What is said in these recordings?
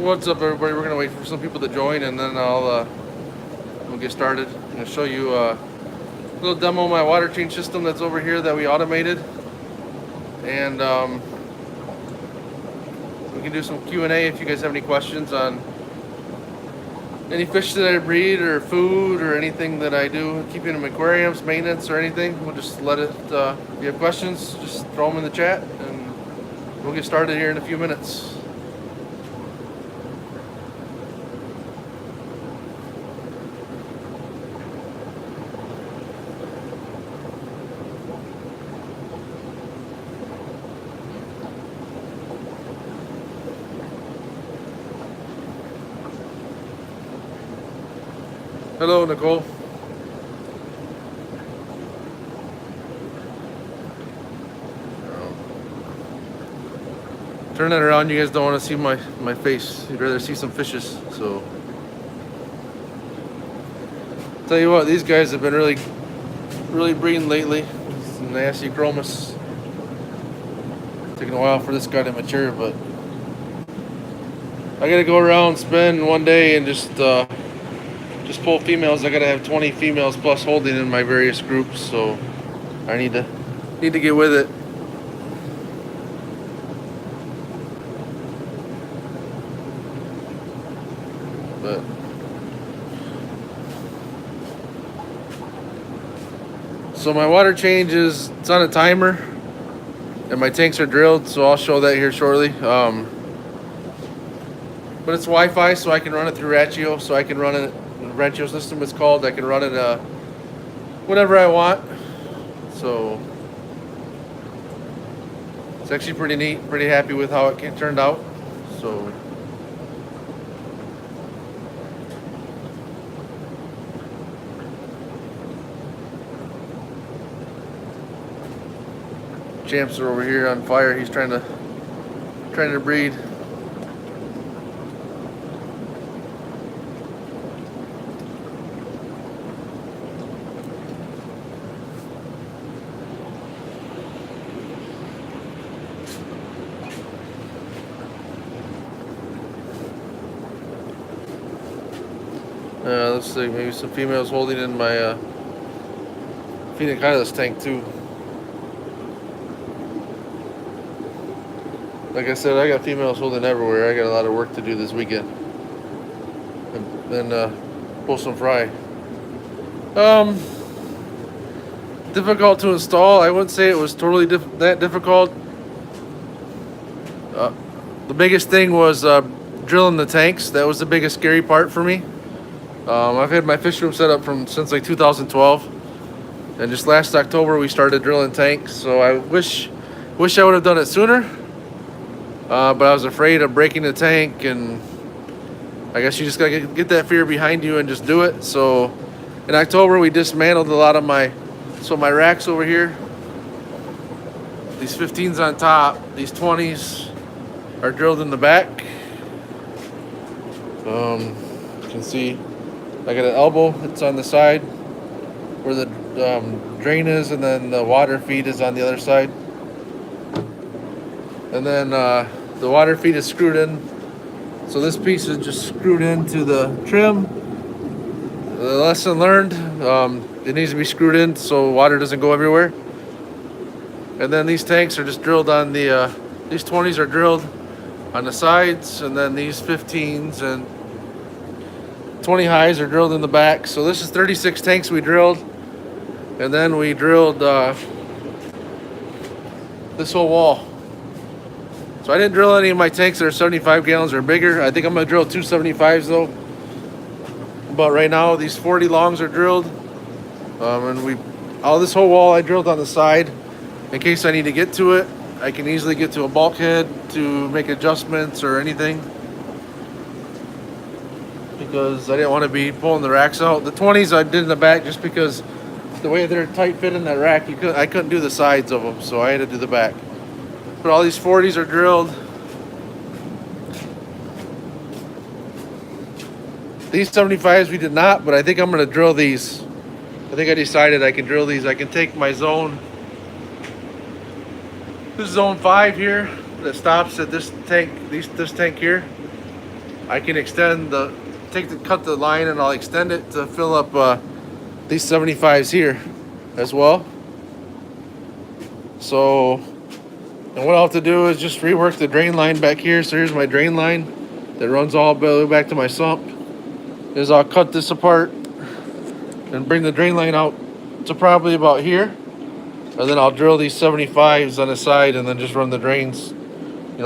What's up, everybody? We're gonna wait for some people to join, and then we'll get started. I'm gonna show you a little demo of my water change system that's over here that we automated, and we can do some Q&A if you guys have any questions on any fish that I breed or food or anything that I do, keeping them in aquariums, maintenance, or anything. We'll just let it. If you have questions, just throw them in the chat, and we'll get started here in a few minutes. Hello, Nicole. Turn that around. You guys don't want to see my face. You'd rather see some fishes. So, tell you what, these guys have been really breeding lately. Some nasty chromis. Taking a while for this guy to mature, but I gotta go around, spend one day, and just pull females. I gotta have 20 females plus holding in my various groups, so I need to get with it. But so my water change it's on a timer, and my tanks are drilled, so I'll show that here shortly. But it's Wi-Fi, so I can run it through Ratio, so I can run it. Ratio system is called. I can run it whenever I want. So it's actually pretty neat. Pretty happy with how it turned out. So Champs are over here on fire. He's trying to breed. Let's see, maybe some females holding in my Phoenix Cichlids tank too. Like I said, I got females holding everywhere. I got a lot of work to do this weekend. And then pull some fry. Difficult to install. I wouldn't say it was totally that difficult. The biggest thing was drilling the tanks. That was the biggest scary part for me. I've had my fish room set up since like 2012, and just last October we started drilling tanks. So I wish I would have done it sooner, but I was afraid of breaking the tank, and I guess you just gotta get that fear behind you and just do it. So in October we dismantled a lot of my racks over here. These 15s on top, these 20s are drilled in the back. You can see I got an elbow. It's on the side where the drain is, and then the water feed is on the other side. And then the water feed is screwed in. So this piece is just screwed into the trim. The lesson learned, it needs to be screwed in so water doesn't go everywhere. And then these tanks are just drilled on these 20s are drilled on the sides, and then these 15s and 20 highs are drilled in the back. So this is 36 tanks we drilled, and then we drilled this whole wall. So I didn't drill any of my tanks that are 75 gallons or bigger. I think I'm gonna drill 275s though. But right now these 40 longs are drilled, and all this whole wall I drilled on the side in case I need to get to it. I can easily get to a bulkhead to make adjustments or anything, because I didn't want to be pulling the racks out. The 20s I did in the back just because the way they're tight fit in that rack, I couldn't do the sides of them, so I had to do the back. But all these 40s are drilled. These 75s we did not, but I think I'm going to drill these. I think I decided I can drill these. I can take my zone. This is zone 5 here that stops at this tank, this tank here. I can cut the line and I'll extend it to fill up these 75s here as well. So, and what I'll have to do is just rework the drain line back here. So here's my drain line that runs all the way back to my sump. Is I'll cut this apart and bring the drain line out to probably about here. And then I'll drill these 75s on the side and then just run the drains,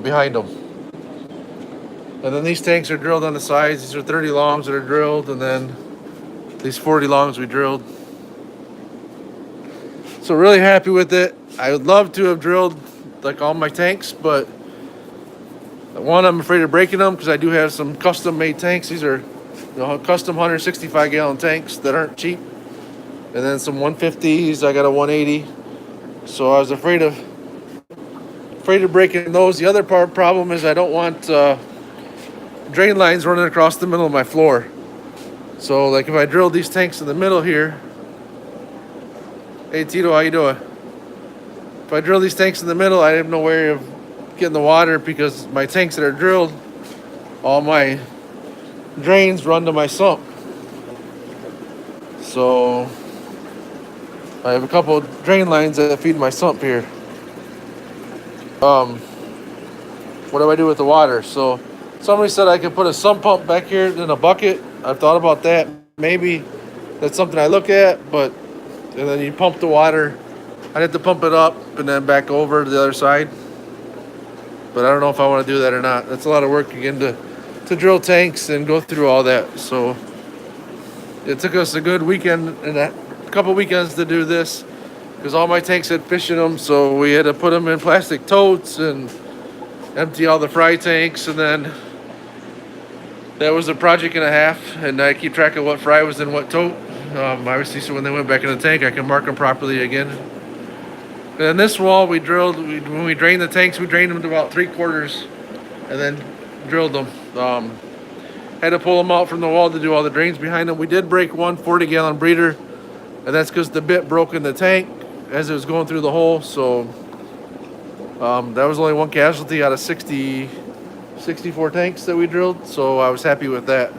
behind them. And then these tanks are drilled on the sides. These are 30 longs that are drilled, and then these 40 longs we drilled. So really happy with it. I would love to have drilled like all my tanks, but one, I'm afraid of breaking them because I do have some custom made tanks. These are custom 165 gallon tanks that aren't cheap. And then some 150s. I got a 180. So I was afraid of breaking those. The other problem is I don't want drain lines running across the middle of my floor. So like if I drill these tanks in the middle here. Hey Tito, how you doing? If I drill these tanks in the middle, I have no way of getting the water because my tanks that are drilled, all my drains run to my sump. So I have a couple of drain lines that feed my sump here. What do I do with the water? So somebody said I could put a sump pump back here in a bucket. I've thought about that. Maybe that's something I look at, and then you pump the water. I'd have to pump it up and then back over to the other side. But I don't know if I want to do that or not. That's a lot of work again to drill tanks and go through all that. So it took us a good weekend and a couple weekends to do this because all my tanks had fish in them. So we had to put them in plastic totes and empty all the fry tanks. And then that was a project and a half. And I keep track of what fry was in what tote. Obviously, so when they went back in the tank, I can mark them properly again. And then this wall we drilled, when we drained the tanks, we drained them to about 3/4 and then drilled them. Had to pull them out from the wall to do all the drains behind them. We did break one 40-gallon breeder, and that's because the bit broke in the tank as it was going through the hole. So that was only one casualty out of 64 tanks that we drilled. So I was happy with that.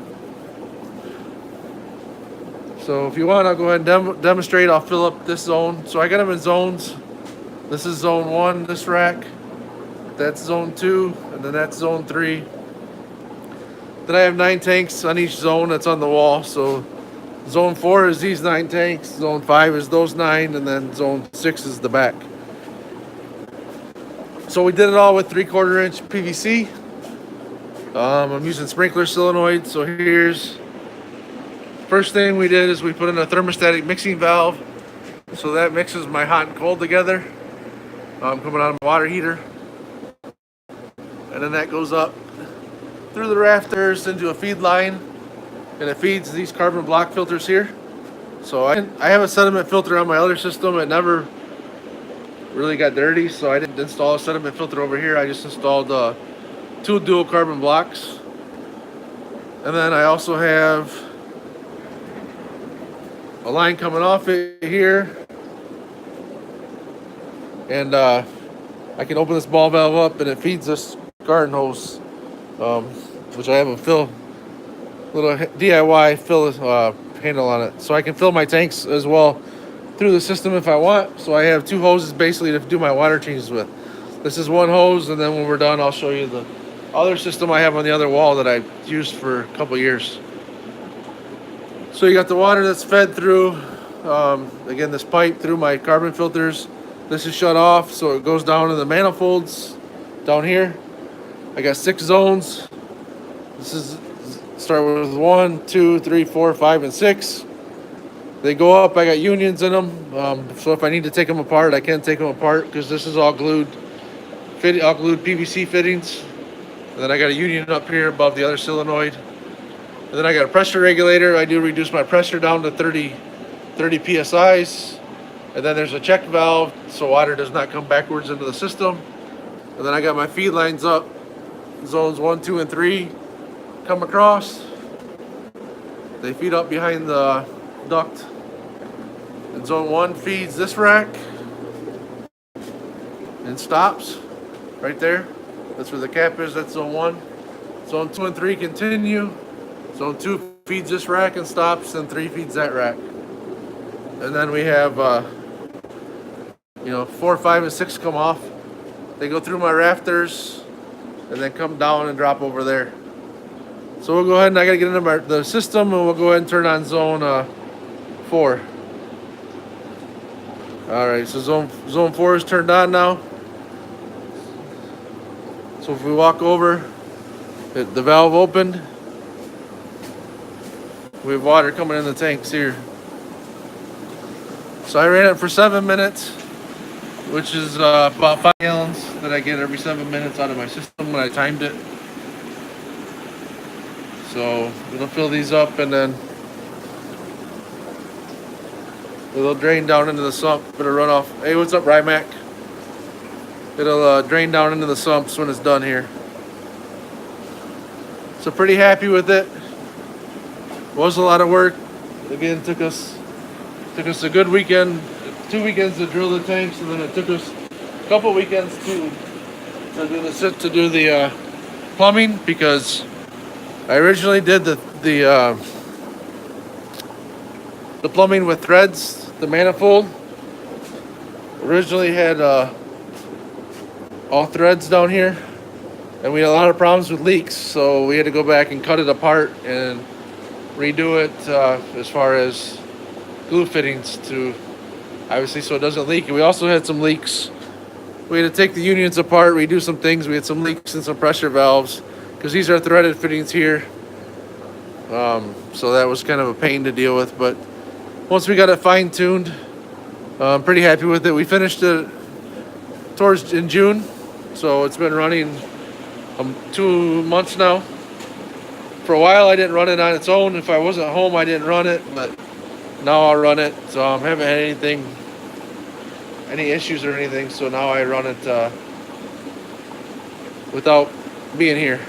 So if you want, I'll go ahead and demonstrate. I'll fill up this zone. So I got them in zones. This is zone 1, this rack. That's zone 2, and then that's zone 3. Then I have 9 tanks on each zone that's on the wall. So zone 4 is these 9 tanks. Zone 5 is those 9, and then zone 6 is the back. So we did it all with 3/4 inch PVC. I'm using sprinkler solenoid. So here's first thing we did is we put in a thermostatic mixing valve. So that mixes my hot and cold together. Coming out of my water heater. And then that goes up through the rafters into a feed line. And it feeds these carbon block filters here. So I have a sediment filter on my other system. It never really got dirty, so I didn't install a sediment filter over here. I just installed 2 dual carbon blocks. And then I also have a line coming off it here. And I can open this ball valve up and it feeds this garden hose, which I have a little DIY fill handle on it. So I can fill my tanks as well through the system if I want. So I have 2 hoses basically to do my water changes with. This is one hose, and then when we're done, I'll show you the other system I have on the other wall that I've used for a couple years. So you got the water that's fed through, again, this pipe through my carbon filters. This is shut off, so it goes down in the manifolds down here. I got 6 zones. This is start with 1, 2, 3, 4, 5, and 6. They go up. I got unions in them, so if I need to take them apart, I can take them apart because this is all glued PVC fittings. And then I got a union up here above the other solenoid. And then I got a pressure regulator. I do reduce my pressure down to 30 psi's. And then there's a check valve so water does not come backwards into the system. And then I got my feed lines up. Zones 1, 2, and 3 come across. They feed up behind the duct. And zone 1 feeds this rack and stops right there. That's where the cap is. That's zone 1. Zone 2 and 3 continue. Zone 2 feeds this rack and stops, and 3 feeds that rack. And then we have, 4, 5, and 6 come off. They go through my rafters and then come down and drop over there. So we'll go ahead and I gotta get into the system, and we'll go ahead and turn on zone 4. All right, so zone 4 is turned on now. So if we walk over, the valve opened. We have water coming in the tanks here. So I ran it for 7 minutes, which is about 5 gallons that I get every 7 minutes out of my system when I timed it. So it'll fill these up, and then it'll drain down into the sump. It'll run off. Hey, what's up, Rymac? It'll drain down into the sumps when it's done here. So pretty happy with it. Was a lot of work. Again, took us a good weekend, 2 weekends to drill the tanks, and then it took us a couple weekends to do the plumbing, because I originally did the plumbing with threads. The manifold originally had all threads down here, and we had a lot of problems with leaks, so we had to go back and cut it apart and redo it as far as glue fittings, to obviously so it doesn't leak. And we also had some leaks. We had to take the unions apart, redo some things. We had some leaks in some pressure valves, because these are threaded fittings here. So that was kind of a pain to deal with, but once we got it fine-tuned, I'm pretty happy with it. We finished it in June, so it's been running 2 months now. For a while I didn't run it on its own. If I wasn't home, I didn't run it, but now I'll run it. So I haven't had any issues or anything, so now I run it without being here.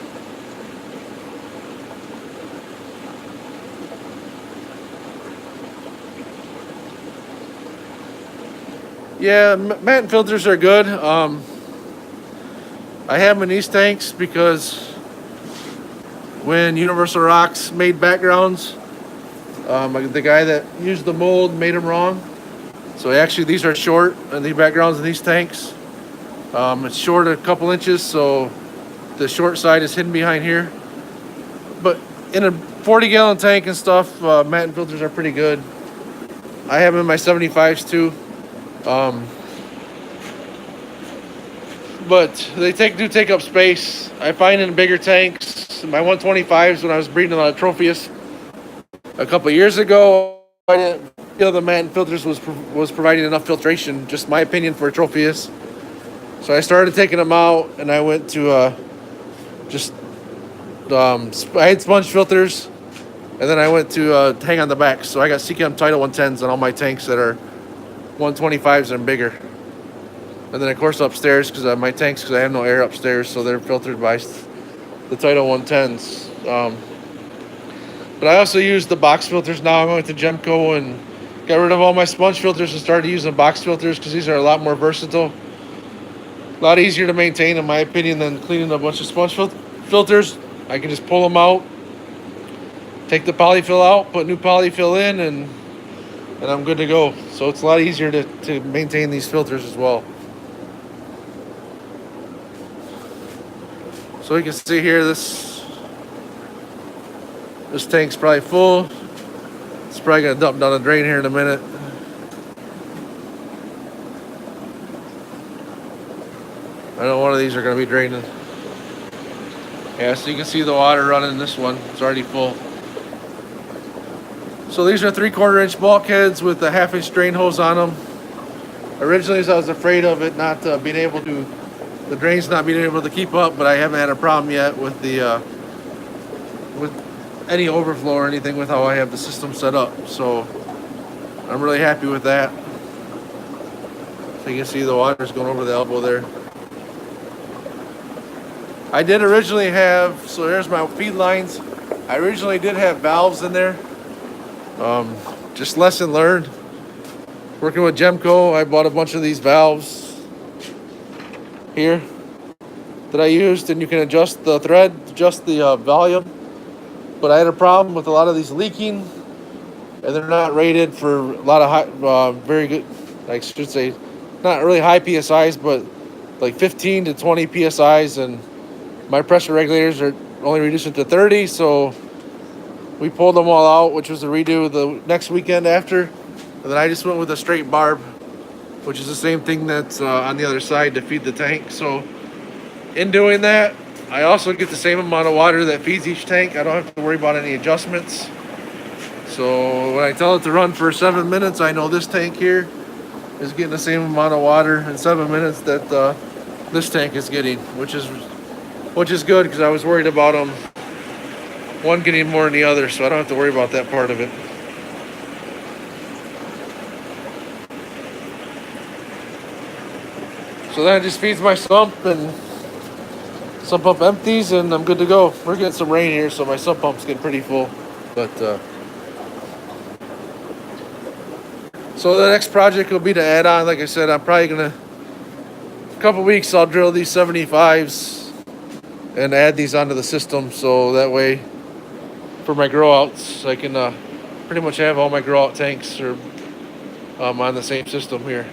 Yeah, matte filters are good. I have them in these tanks because when Universal Rocks made backgrounds, the guy that used the mold made them wrong. So actually these are short, and the backgrounds in these tanks. It's short a couple inches, so the short side is hidden behind here. But in a 40-gallon tank and stuff, matte filters are pretty good. I have them in my 75s too. But they do take up space. I find in bigger tanks, my 125s, when I was breeding a lot of Tropheus a couple years ago, I didn't feel the matte filters was providing enough filtration, just my opinion, for Tropheus. So I started taking them out, and I went to I had sponge filters, and then I went to hang on the back. So I got Cunningham Title 110s on all my tanks that are 125s and bigger. And then of course upstairs, because my tanks, because I have no air upstairs, so they're filtered by the Title 110s. But I also use the box filters now. I went to Gemco and got rid of all my sponge filters and started using box filters, because these are a lot more versatile. A lot easier to maintain, in my opinion, than cleaning a bunch of sponge filters. I can just pull them out, take the polyfill out, put new polyfill in, and I'm good to go. So it's a lot easier to maintain these filters as well. So you can see here, this tank's probably full. It's probably gonna dump down the drain here in a minute. I know one of these are gonna be draining. Yeah, so you can see the water running in this one. It's already full. So these are 3/4 inch bulkheads with a 1/2 inch drain hose on them. Originally, I was afraid of it not being able to, the drains not being able to keep up, but I haven't had a problem yet with with any overflow or anything with how I have the system set up. So I'm really happy with that. So you can see the water's going over the elbow there. I did originally have, so there's my feed lines. I originally did have valves in there. Just lesson learned. Working with Gemco, I bought a bunch of these valves here. that I used, and you can adjust the thread, adjust the volume. But I had a problem with a lot of these leaking, and they're not rated for a lot of very good, I should say, not really high PSIs, but like 15 to 20 PSIs, and my pressure regulators are only reducing to 30, so we pulled them all out, which was a redo the next weekend after, and then I just went with a straight barb, which is the same thing that's on the other side to feed the tank. So in doing that, I also get the same amount of water that feeds each tank. I don't have to worry about any adjustments. So when I tell it to run for 7 minutes, I know this tank here is getting the same amount of water in 7 minutes that this tank is getting, which is good, because I was worried about them one getting more than the other, so I don't have to worry about that part of it. So that just feeds my sump, and sump pump empties, and I'm good to go. We're getting some rain here, so my sump pump's getting pretty full. But so the next project will be to add on. Like I said, I'm probably gonna, a couple weeks, I'll drill these 75s and add these onto the system, so that way for my grow outs, I can pretty much have all my grow out tanks or on the same system here.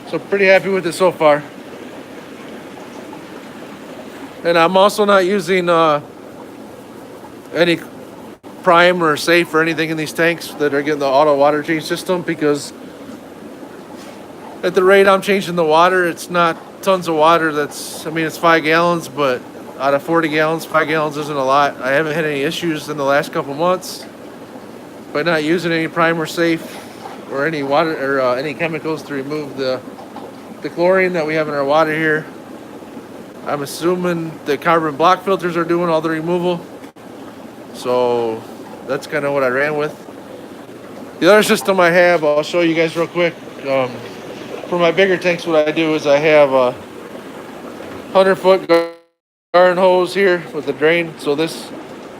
So pretty happy with it so far. And I'm also not using any prime or safe or anything in these tanks that are getting the auto water change system, because at the rate I'm changing the water, it's not tons of water. It's 5 gallons, but out of 40 gallons, 5 gallons isn't a lot. I haven't had any issues in the last couple months by not using any prime or safe or any water or any chemicals to remove the chlorine that we have in our water here. I'm assuming the carbon block filters are doing all the removal. So that's kind of what I ran with. The other system I have, I'll show you guys real quick. For my bigger tanks, what I do is I have a 100-foot garden hose here with the drain. So this,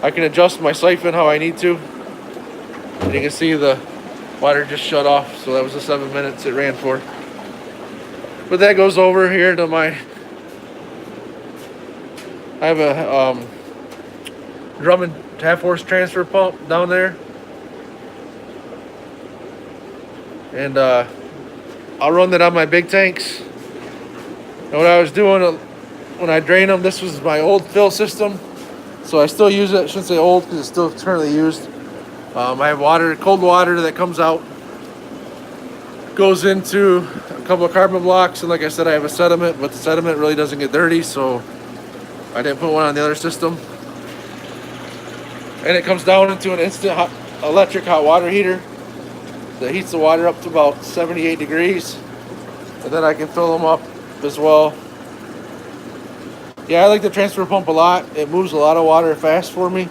I can adjust my siphon how I need to. And you can see the water just shut off. So that was the 7 minutes it ran for. But that goes over here to my, I have a Drummond half-horse transfer pump down there. And I'll run that on my big tanks. And what I was doing when I drain them, this was my old fill system. So I still use it. I shouldn't say old, because it's still currently used. I have water, cold water that comes out, goes into a couple of carbon blocks, and like I said, I have a sediment, but the sediment really doesn't get dirty, so I didn't put one on the other system. And it comes down into an instant electric hot water heater that heats the water up to about 78 degrees, and then I can fill them up as well. Yeah, I like the transfer pump a lot. It moves a lot of water fast for me,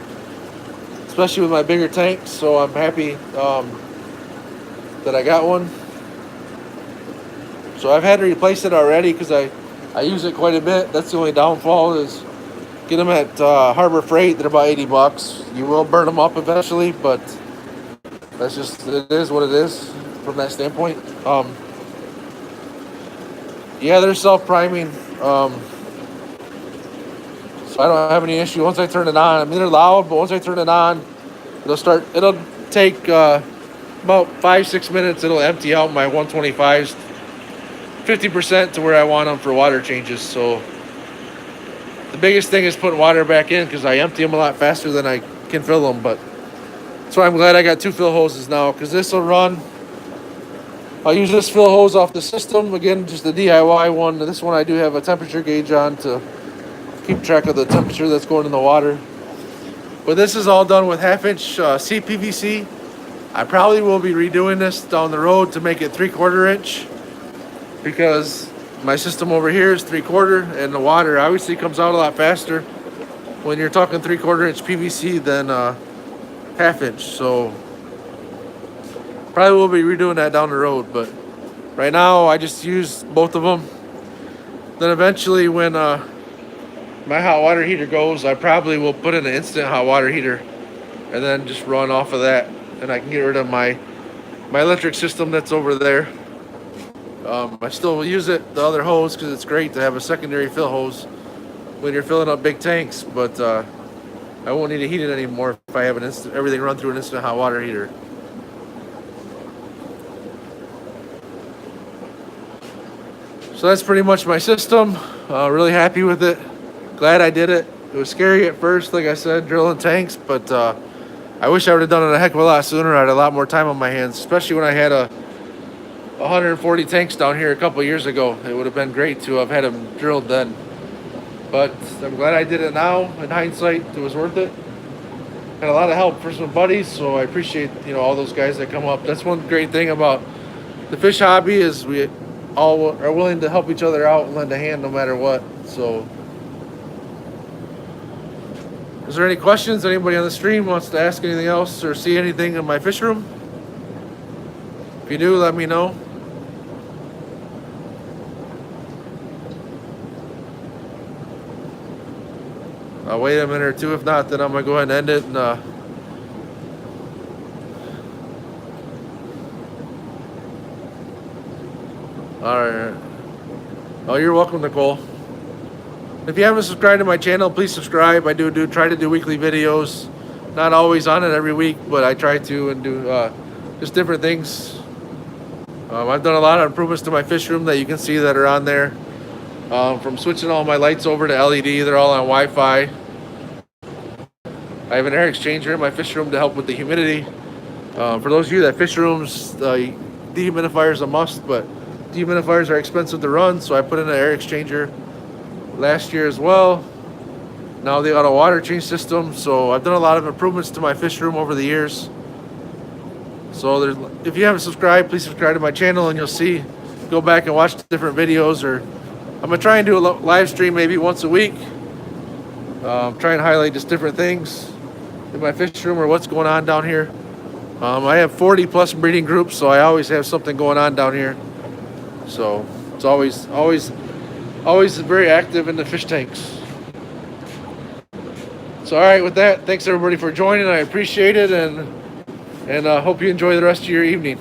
especially with my bigger tanks, so I'm happy that I got one. So I've had to replace it already, because I use it quite a bit. That's the only downfall, is get them at Harbor Freight. They're about 80 bucks. You will burn them up eventually, but that's just, it is what it is from that standpoint. Yeah, they're self-priming. So I don't have any issue once I turn it on. They're loud, but once I turn it on, it'll take about 5-6 minutes. It'll empty out my 125s 50% to where I want them for water changes. So the biggest thing is putting water back in, because I empty them a lot faster than I can fill them. But that's why I'm glad I got 2 fill hoses now, because this will run. I'll use this fill hose off the system. Again, just the DIY one. This one I do have a temperature gauge on to keep track of the temperature that's going in the water. But this is all done with 1/2-inch CPVC. I probably will be redoing this down the road to make it 3/4 inch, because my system over here is 3/4, and the water obviously comes out a lot faster when you're talking 3/4 inch PVC than 1/2 inch. So probably will be redoing that down the road, but right now I just use both of them. Then eventually, when my hot water heater goes, I probably will put in an instant hot water heater and then just run off of that, and I can get rid of my electric system that's over there. I still use it, the other hose, because it's great to have a secondary fill hose when you're filling up big tanks, but I won't need to heat it anymore if I have everything run through an instant hot water heater. So that's pretty much my system. Really happy with it. Glad I did it. It was scary at first, like I said, drilling tanks, but I wish I would have done it a heck of a lot sooner. I had a lot more time on my hands, especially when I had 140 tanks down here a couple years ago. It would have been great to have had them drilled then. But I'm glad I did it now. In hindsight, it was worth it. Had a lot of help from some buddies, so I appreciate all those guys that come up. That's one great thing about the fish hobby is we all are willing to help each other out and lend a hand no matter what. So, is there any questions? Anybody on the stream wants to ask anything else or see anything in my fish room? If you do, let me know. I'll wait a minute or two. If not, then I'm gonna go ahead and end it. And all right. Oh, you're welcome, Nicole. If you haven't subscribed to my channel, please subscribe. I try to do weekly videos. Not always on it every week, but I try to and do just different things. I've done a lot of improvements to my fish room that you can see that are on there. From switching all my lights over to LED, they're all on Wi-Fi. I have an air exchanger in my fish room to help with the humidity. For those of you that fish rooms, dehumidifier is a must, but dehumidifiers are expensive to run, so I put in an air exchanger last year as well. Now the auto water change system, so I've done a lot of improvements to my fish room over the years. So if you haven't subscribed, please subscribe to my channel and you'll see, go back and watch different videos, or I'm gonna try and do a live stream maybe once a week. Try and highlight just different things in my fish room or what's going on down here. I have 40 plus breeding groups, so I always have something going on down here. So it's always very active in the fish tanks. So all right, with that, thanks everybody for joining. I appreciate it, and hope you enjoy the rest of your evening.